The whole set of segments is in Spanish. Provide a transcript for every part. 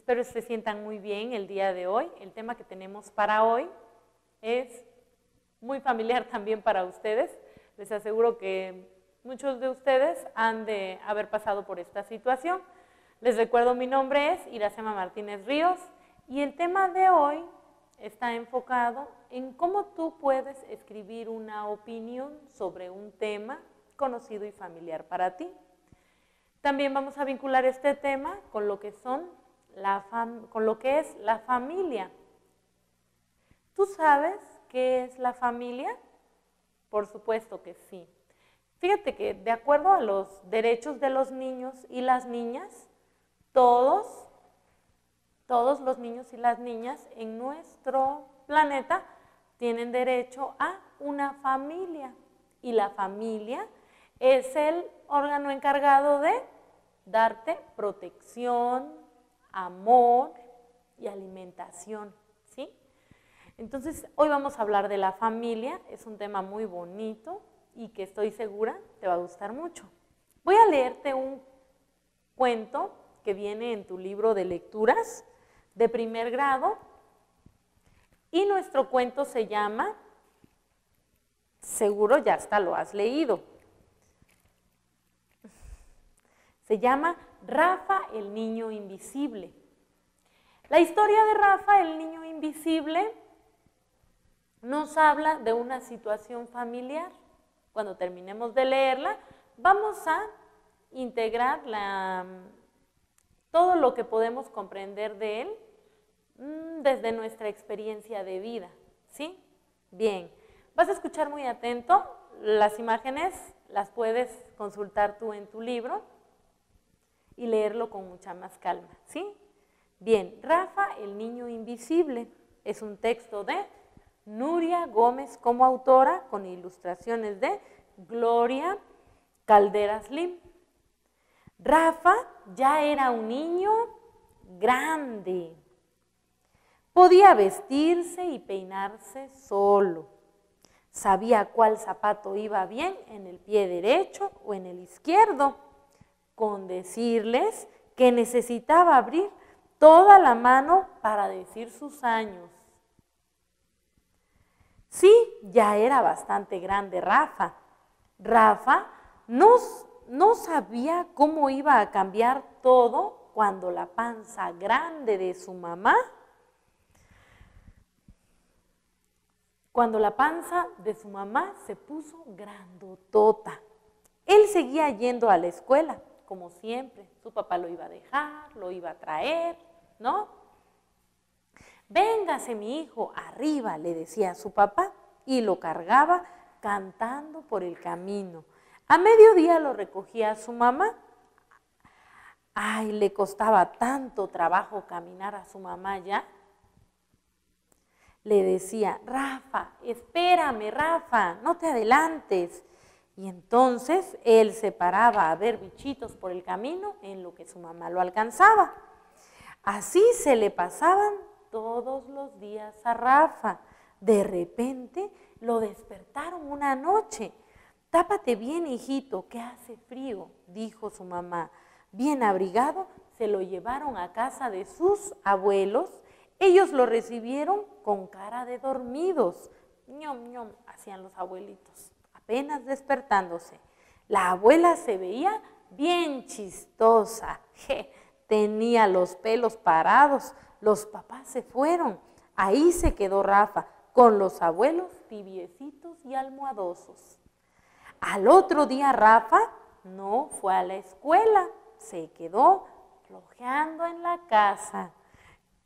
Espero que se sientan muy bien el día de hoy. El tema que tenemos para hoy es muy familiar también para ustedes. Les aseguro que muchos de ustedes han de haber pasado por esta situación. Les recuerdo, mi nombre es Iracema Martínez Ríos y el tema de hoy está enfocado en cómo tú puedes escribir una opinión sobre un tema conocido y familiar para ti. También vamos a vincular este tema con lo que es la familia. ¿Tú sabes qué es la familia? Por supuesto que sí. Fíjate que de acuerdo a los derechos de los niños y las niñas, todos los niños y las niñas en nuestro planeta tienen derecho a una familia. Y la familia es el órgano encargado de darte protección, amor y alimentación, ¿sí? Entonces, hoy vamos a hablar de la familia. Es un tema muy bonito y que estoy segura te va a gustar mucho. Voy a leerte un cuento que viene en tu libro de lecturas de primer grado y nuestro cuento se llama, seguro ya hasta lo has leído, se llama Rafa el niño invisible. La historia de Rafa el niño invisible nos habla de una situación familiar. Cuando terminemos de leerla, vamos a integrar todo lo que podemos comprender de él desde nuestra experiencia de vida, ¿sí? Bien, vas a escuchar muy atento, las imágenes las puedes consultar tú en tu libro y leerlo con mucha más calma, ¿sí? Bien, Rafa el niño invisible es un texto de Nuria Gómez como autora, con ilustraciones de Gloria Calderas Lim. Rafa ya era un niño grande. Podía vestirse y peinarse solo. Sabía cuál zapato iba bien en el pie derecho o en el izquierdo, con decirles que necesitaba abrir toda la mano para decir sus años. Sí, ya era bastante grande Rafa. Rafa no sabía cómo iba a cambiar todo cuando la panza grande de su mamá, se puso grandotota. Él seguía yendo a la escuela, como siempre. Su papá lo iba a dejar, lo iba a traer, ¿no? Véngase mi hijo, arriba, le decía a su papá, y lo cargaba cantando por el camino. A mediodía lo recogía su mamá. Ay, le costaba tanto trabajo caminar a su mamá ya. Le decía, Rafa, espérame, Rafa, no te adelantes. Y entonces él se paraba a ver bichitos por el camino en lo que su mamá lo alcanzaba. Así se le pasaban todos los días a Rafa. De repente lo despertaron una noche. Tápate bien, hijito, que hace frío, dijo su mamá. Bien abrigado, se lo llevaron a casa de sus abuelos. Ellos lo recibieron con cara de dormidos. Ñom, ñom, hacían los abuelitos, apenas despertándose. La abuela se veía bien chistosa. Tenía los pelos parados. Los papás se fueron. Ahí se quedó Rafa, con los abuelos tibiecitos y almohadosos. Al otro día Rafa no fue a la escuela, se quedó flojeando en la casa.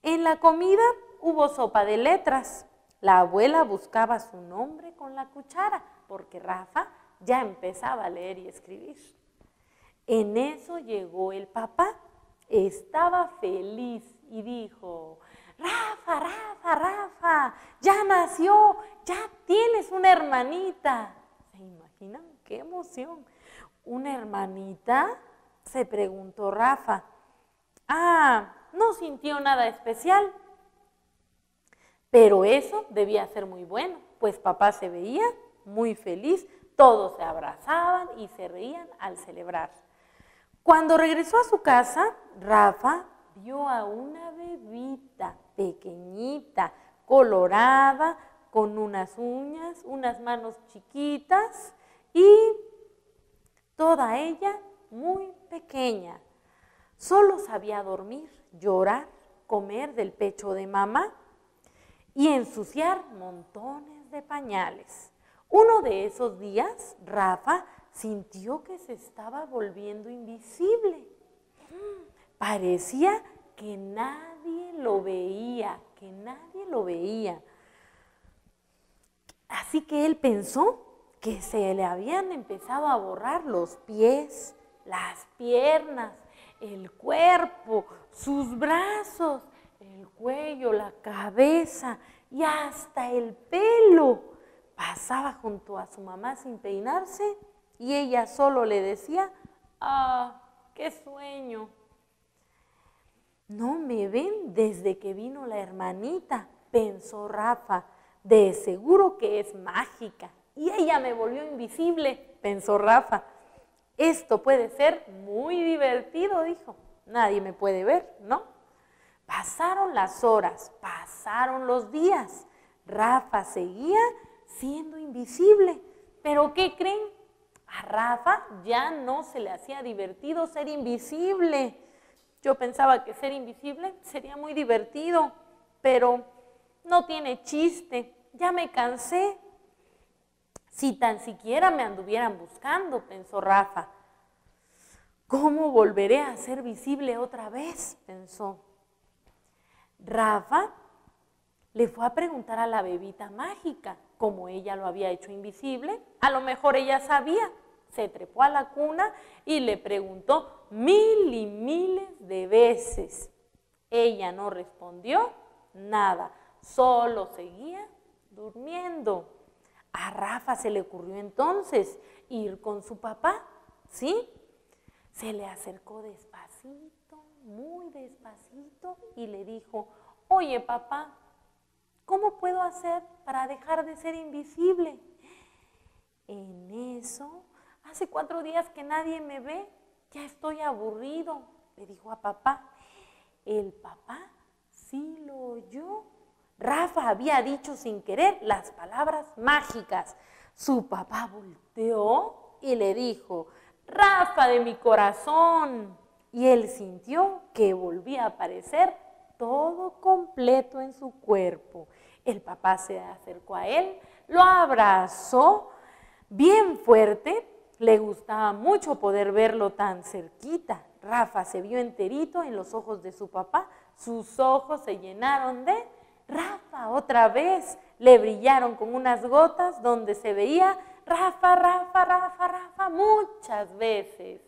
En la comida hubo sopa de letras. La abuela buscaba su nombre con la cuchara, porque Rafa ya empezaba a leer y escribir. En eso llegó el papá. Estaba feliz y dijo, Rafa, Rafa, Rafa, ya nació, ya tienes una hermanita. ¿Se imaginan? ¡Qué emoción! ¿Una hermanita? Se preguntó Rafa. Ah, no sintió nada especial. Pero eso debía ser muy bueno, pues papá se veía muy feliz, todos se abrazaban y se reían al celebrar. Cuando regresó a su casa, Rafa vio a una bebita pequeñita, colorada, con unas uñas, unas manos chiquitas y toda ella muy pequeña. Solo sabía dormir, llorar, comer del pecho de mamá y ensuciar montones de pañales. Uno de esos días, Rafa sintió que se estaba volviendo invisible. Parecía que nadie lo veía, Así que él pensó que se le habían empezado a borrar los pies, las piernas, el cuerpo, sus brazos, el cuello, la cabeza y hasta el pelo. Pasaba junto a su mamá sin peinarse y ella solo le decía, ¡ah, qué sueño! No me ven desde que vino la hermanita, pensó Rafa. De seguro que es mágica y ella me volvió invisible, pensó Rafa. Esto puede ser muy divertido, dijo. Nadie me puede ver, ¿no? Pasaron las horas, pasaron los días. Rafa seguía siendo invisible. ¿Pero qué creen? A Rafa ya no se le hacía divertido ser invisible. Yo pensaba que ser invisible sería muy divertido, pero no tiene chiste. Ya me cansé. Si tan siquiera me anduvieran buscando, pensó Rafa. ¿Cómo volveré a ser visible otra vez?, pensó. Rafa le fue a preguntar a la bebita mágica, como ella lo había hecho invisible, a lo mejor ella sabía. Se trepó a la cuna y le preguntó 1000 y miles de veces. Ella no respondió nada, solo seguía durmiendo. A Rafa se le ocurrió entonces ir con su papá, ¿sí? Se le acercó despacito, muy despacito y le dijo, oye papá, ¿cómo puedo hacer para dejar de ser invisible? En eso, hace 4 días que nadie me ve, ya estoy aburrido, le dijo a papá. El papá sí lo oyó. Rafa había dicho sin querer las palabras mágicas. Su papá volteó y le dijo, Rafa de mi corazón. Y él sintió que volvía a aparecer todo completo en su cuerpo. El papá se acercó a él, lo abrazó bien fuerte. Le gustaba mucho poder verlo tan cerquita. Rafa se vio enterito en los ojos de su papá. Sus ojos se llenaron de Rafa otra vez. Le brillaron con unas gotas donde se veía Rafa, Rafa, Rafa, Rafa muchas veces.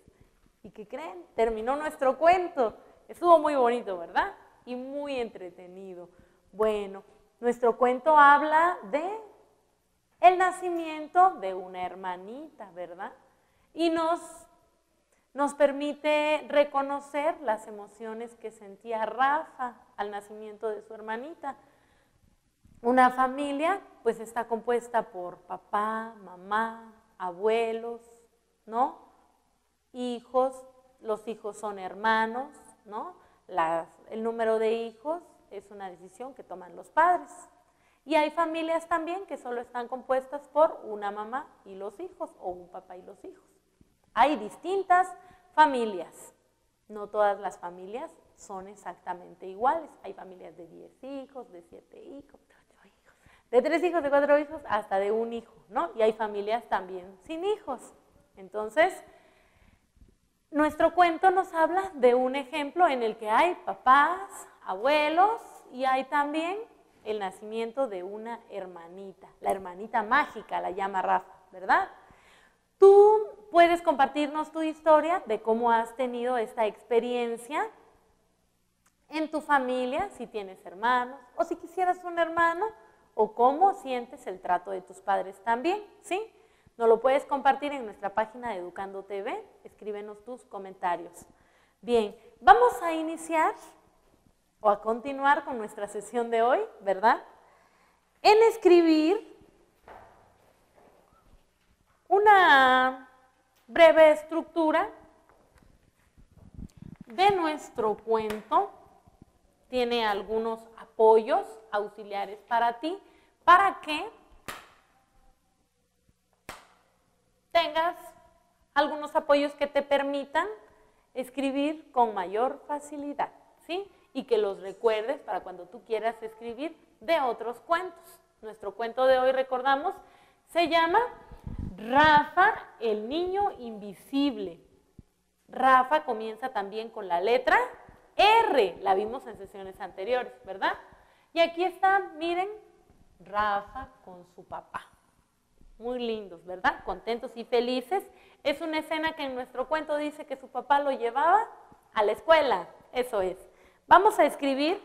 ¿Y qué creen? Terminó nuestro cuento. Estuvo muy bonito, ¿verdad? Y muy entretenido. Bueno, nuestro cuento habla de el nacimiento de una hermanita, ¿verdad? Y nos permite reconocer las emociones que sentía Rafa al nacimiento de su hermanita. Una familia pues está compuesta por papá, mamá, abuelos, ¿no? Hijos, los hijos son hermanos, ¿no? El número de hijos es una decisión que toman los padres. Y hay familias también que solo están compuestas por una mamá y los hijos, o un papá y los hijos. Hay distintas familias. No todas las familias son exactamente iguales. Hay familias de 10 hijos, de 7 hijos, de 8 hijos, de 3 hijos, de 4 hijos, hasta de un hijo, ¿no? Y hay familias también sin hijos. Entonces, nuestro cuento nos habla de un ejemplo en el que hay papás, abuelos y hay también el nacimiento de una hermanita. La hermanita mágica la llama Rafa, ¿verdad? Tú puedes compartirnos tu historia de cómo has tenido esta experiencia en tu familia, si tienes hermanos, o si quisieras un hermano, o cómo sientes el trato de tus padres también, ¿sí? Nos lo puedes compartir en nuestra página de Educando TV, escríbenos tus comentarios. Bien, vamos a iniciar o a continuar con nuestra sesión de hoy, ¿verdad? En escribir una breve estructura de nuestro cuento tiene algunos apoyos auxiliares para ti, para que tengas algunos apoyos que te permitan escribir con mayor facilidad, ¿sí? Y que los recuerdes para cuando tú quieras escribir de otros cuentos. Nuestro cuento de hoy, recordamos, se llama Rafa, el niño invisible. Rafa comienza también con la letra R, la vimos en sesiones anteriores, ¿verdad? Y aquí están, miren, Rafa con su papá. Muy lindos, ¿verdad? Contentos y felices. Es una escena que en nuestro cuento dice que su papá lo llevaba a la escuela. Eso es. Vamos a escribir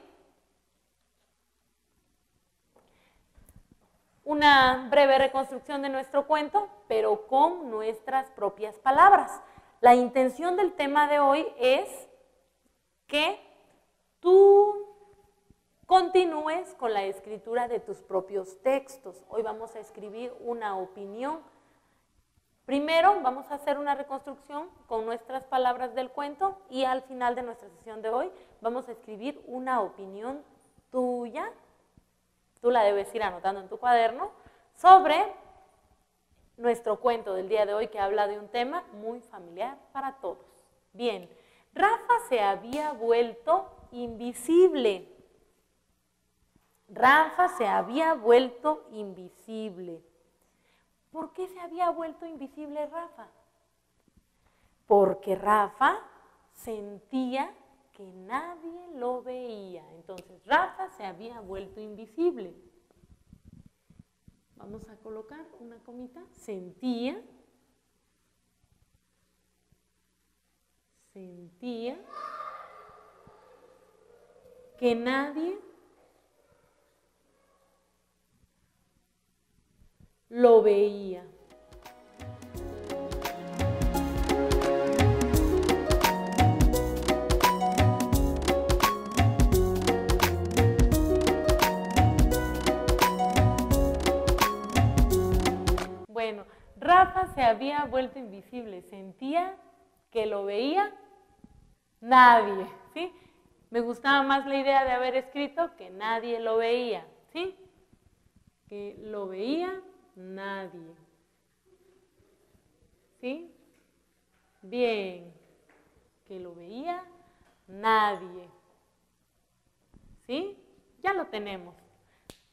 una breve reconstrucción de nuestro cuento, pero con nuestras propias palabras. La intención del tema de hoy es que tú continúes con la escritura de tus propios textos. Hoy vamos a escribir una opinión. Primero vamos a hacer una reconstrucción con nuestras palabras del cuento y al final de nuestra sesión de hoy vamos a escribir una opinión tuya, tú la debes ir anotando en tu cuaderno, sobre nuestro cuento del día de hoy que habla de un tema muy familiar para todos. Bien, Rafa se había vuelto invisible. Rafa se había vuelto invisible. ¿Por qué se había vuelto invisible Rafa? Porque Rafa sentía que nadie lo veía. Entonces, Rafa se había vuelto invisible. Vamos a colocar una comita. Sentía que nadie lo veía. Bueno, Rafa se había vuelto invisible, sentía que lo veía nadie, ¿sí? Me gustaba más la idea de haber escrito que nadie lo veía, ¿sí? Que lo veía nadie. ¿Sí? Bien. Que lo veía nadie. ¿Sí? Ya lo tenemos.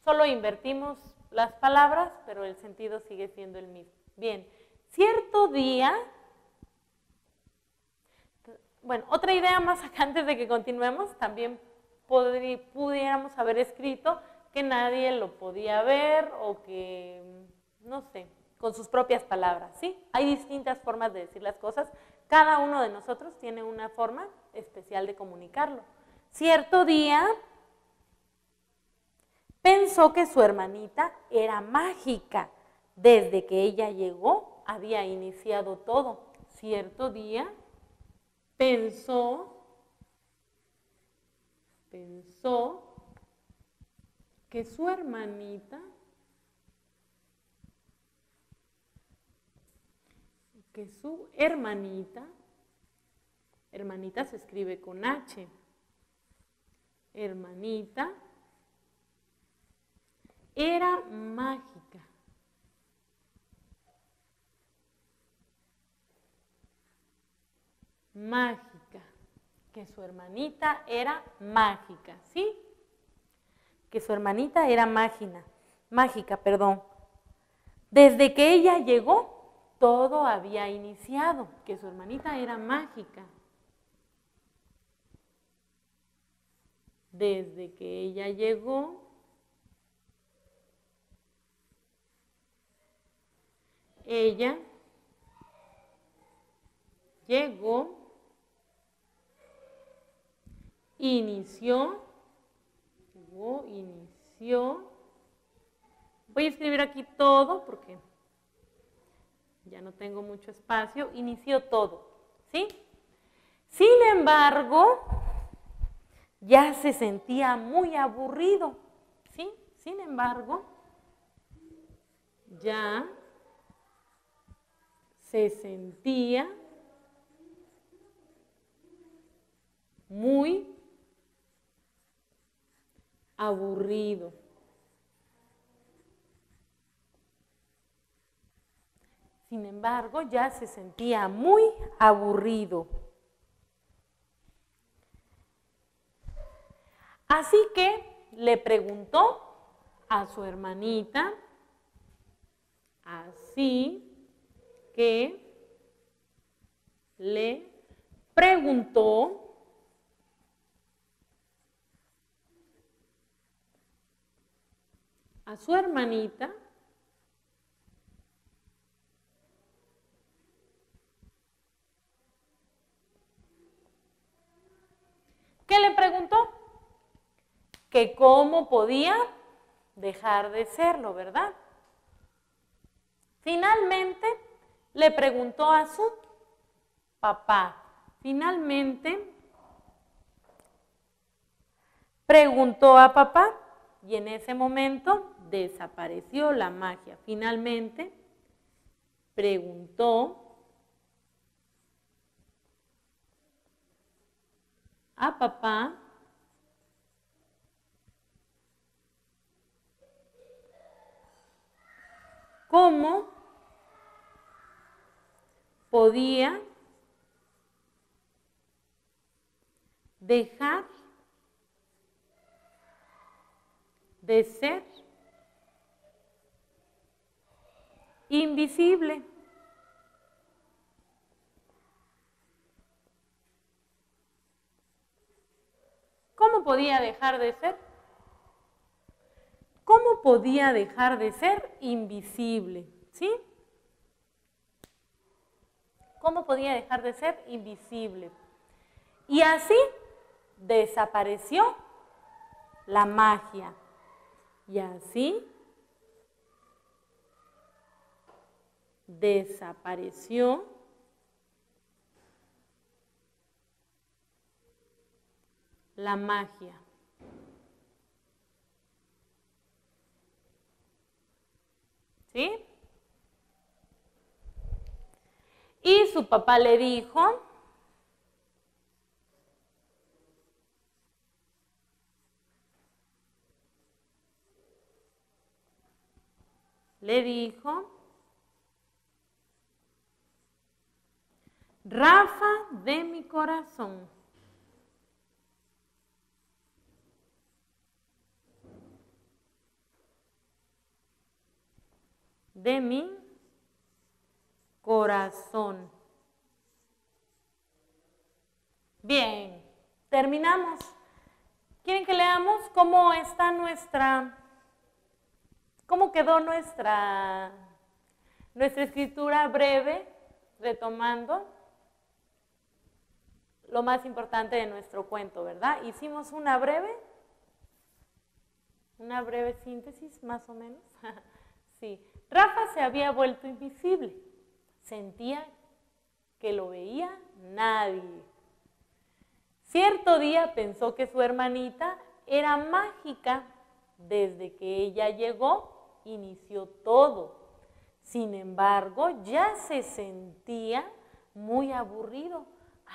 Solo invertimos las palabras, pero el sentido sigue siendo el mismo. Bien. Cierto día... Bueno, otra idea más acá antes de que continuemos, también pudiéramos haber escrito que nadie lo podía ver o que, no sé, con sus propias palabras, ¿sí? Hay distintas formas de decir las cosas. Cada uno de nosotros tiene una forma especial de comunicarlo. Cierto día pensó que su hermanita era mágica. Desde que ella llegó, había iniciado todo. Cierto día pensó que su hermanita se escribe con H, hermanita, era mágica. Mágica, que su hermanita era mágica, ¿sí? Que su hermanita era mágica, perdón. Desde que ella llegó, todo había iniciado, que su hermanita era mágica. Desde que ella llegó, inició, voy a escribir aquí todo porque ya no tengo mucho espacio, inició todo, ¿sí? Sin embargo, ya se sentía muy aburrido, ¿sí? Sin embargo, ya se sentía muy aburrido. Sin embargo, ya se sentía muy aburrido. Así que le preguntó a su hermanita, así que le preguntó a su hermanita ¿qué le preguntó? Que cómo podía dejar de serlo, ¿verdad? Finalmente le preguntó a su papá. Finalmente preguntó a papá y en ese momento desapareció la magia. Finalmente preguntó a papá cómo podía dejar de ser invisible. ¿Cómo podía dejar de ser? ¿Cómo podía dejar de ser invisible? ¿Sí? ¿Cómo podía dejar de ser invisible? Y así desapareció la magia. Y así desapareció la magia. ¿Sí? Y su papá le dijo, Rafa de mi corazón, de mi corazón. Bien, terminamos. ¿Quieren que leamos cómo está cómo quedó nuestra escritura breve, retomando lo más importante de nuestro cuento, ¿verdad? Hicimos una breve síntesis, más o menos. Sí, Rafa se había vuelto invisible, sentía que lo veía nadie. Cierto día pensó que su hermanita era mágica. Desde que ella llegó, inició todo. Sin embargo, ya se sentía muy aburrido,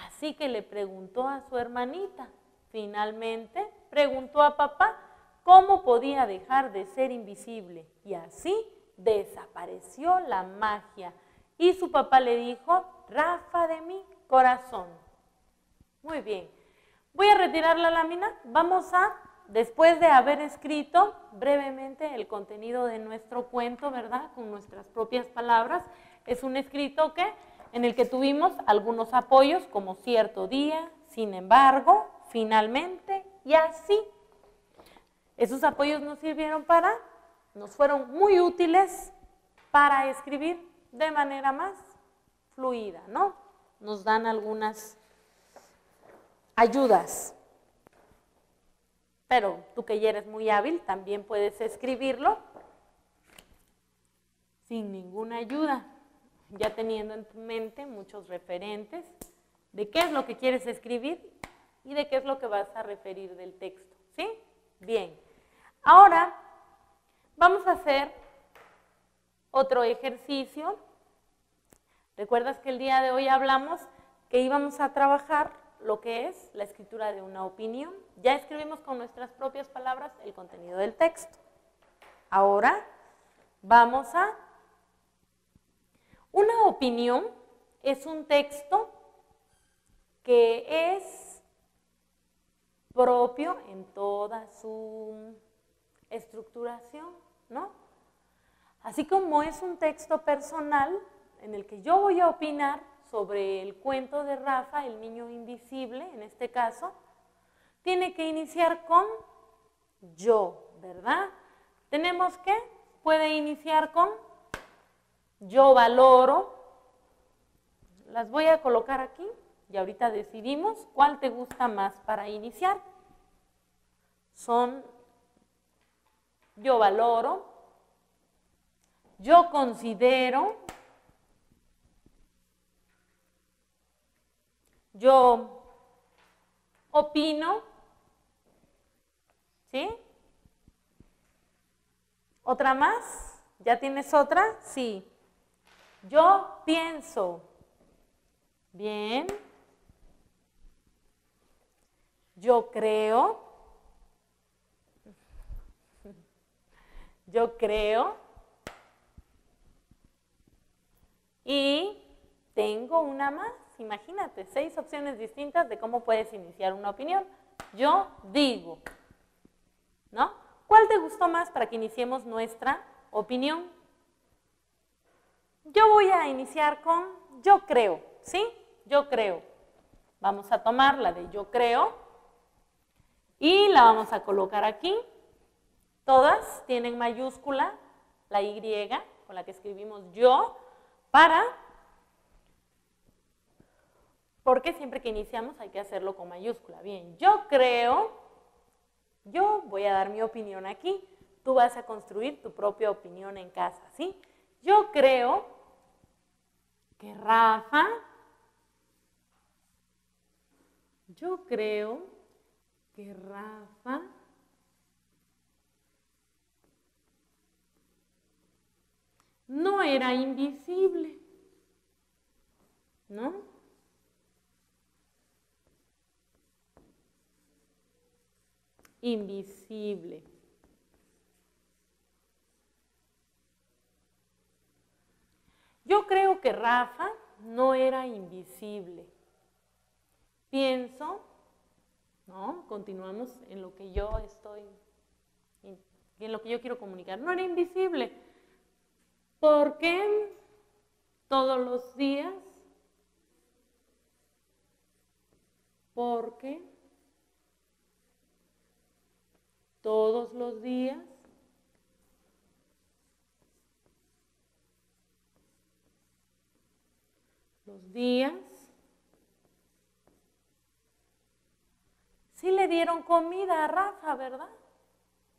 así que le preguntó a su hermanita. Finalmente, preguntó a papá cómo podía dejar de ser invisible. Y así desapareció la magia. Y su papá le dijo, Rafa de mi corazón. Muy bien. Voy a retirar la lámina. Vamos a, después de haber escrito brevemente el contenido de nuestro cuento, ¿verdad? Con nuestras propias palabras. Es un escrito en el que tuvimos algunos apoyos, como cierto día, sin embargo, finalmente y así. Esos apoyos nos fueron muy útiles para escribir de manera más fluida, ¿no? Nos dan algunas ayudas. Pero tú que ya eres muy hábil, también puedes escribirlo sin ninguna ayuda, ya teniendo en tu mente muchos referentes de qué es lo que quieres escribir y de qué es lo que vas a referir del texto, ¿sí? Bien. Ahora vamos a hacer otro ejercicio. ¿Recuerdas que el día de hoy hablamos que íbamos a trabajar lo que es la escritura de una opinión. Ya escribimos con nuestras propias palabras el contenido del texto. Ahora vamos a... Una opinión es un texto que es propio en toda su estructuración, ¿no? Así como es un texto personal en el que yo voy a opinar sobre el cuento de Rafa, el niño invisible, en este caso, tiene que iniciar con yo, ¿verdad? Tenemos que, puede iniciar con yo valoro. Las voy a colocar aquí y ahorita decidimos cuál te gusta más para iniciar. Son yo valoro, yo considero, yo opino, ¿sí? ¿Otra más? ¿Ya tienes otra? Sí. Yo pienso. Bien. Yo creo. Yo creo. Y tengo una más. Imagínate, 6 opciones distintas de cómo puedes iniciar una opinión. Yo digo, ¿no? ¿Cuál te gustó más para que iniciemos nuestra opinión? Yo voy a iniciar con yo creo, ¿sí? Yo creo. Vamos a tomar la de yo creo y la vamos a colocar aquí. Todas tienen mayúscula la Y con la que escribimos yo porque siempre que iniciamos hay que hacerlo con mayúscula. Bien, yo creo, yo voy a dar mi opinión aquí, tú vas a construir tu propia opinión en casa, ¿sí? Yo creo que Rafa, no era invisible, ¿no? Invisible. Yo creo que Rafa no era invisible. Pienso, ¿no? Continuamos en lo que yo estoy, en lo que yo quiero comunicar. No era invisible. Porque todos los días, los días, sí le dieron comida a Rafa, ¿verdad?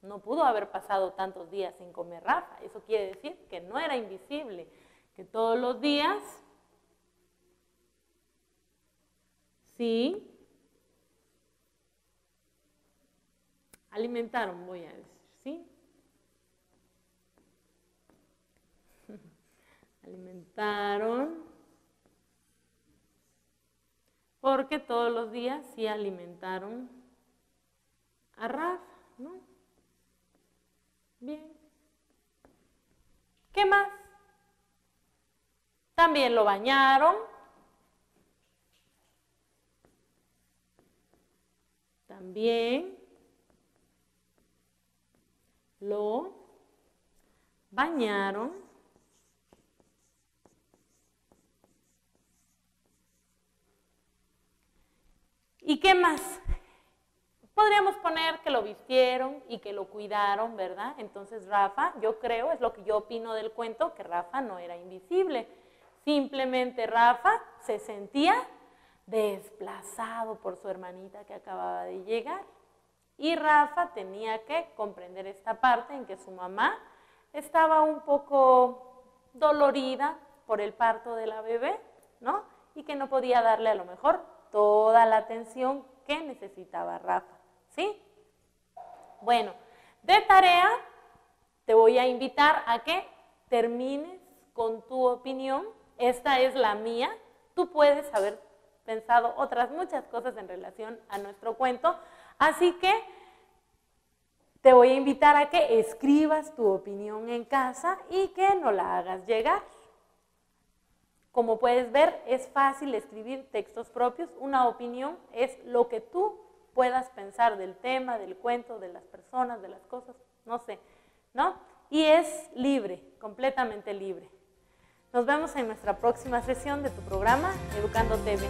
No pudo haber pasado tantos días sin comer Rafa. Eso quiere decir que no era invisible, que todos los días, sí, alimentaron, voy a decir, ¿sí? Alimentaron, porque todos los días sí alimentaron a Rafa, ¿no? Bien. ¿Qué más? También lo bañaron. También lo bañaron. ¿Y qué más? Podríamos poner que lo vistieron y que lo cuidaron, ¿verdad? Entonces Rafa, yo creo, es lo que yo opino del cuento, que Rafa no era invisible. Simplemente Rafa se sentía desplazado por su hermanita que acababa de llegar. Y Rafa tenía que comprender esta parte en que su mamá estaba un poco dolorida por el parto de la bebé, ¿no? Y que no podía darle a lo mejor toda la atención que necesitaba Rafa, ¿sí? Bueno, de tarea te voy a invitar a que termines con tu opinión. Esta es la mía. Tú puedes haber pensado otras muchas cosas en relación a nuestro cuento. Así que te voy a invitar a que escribas tu opinión en casa y que nos la hagas llegar. Como puedes ver, es fácil escribir textos propios. Una opinión es lo que tú puedas pensar del tema, del cuento, de las personas, de las cosas, no sé, ¿no? Y es libre, completamente libre. Nos vemos en nuestra próxima sesión de tu programa Educando TV.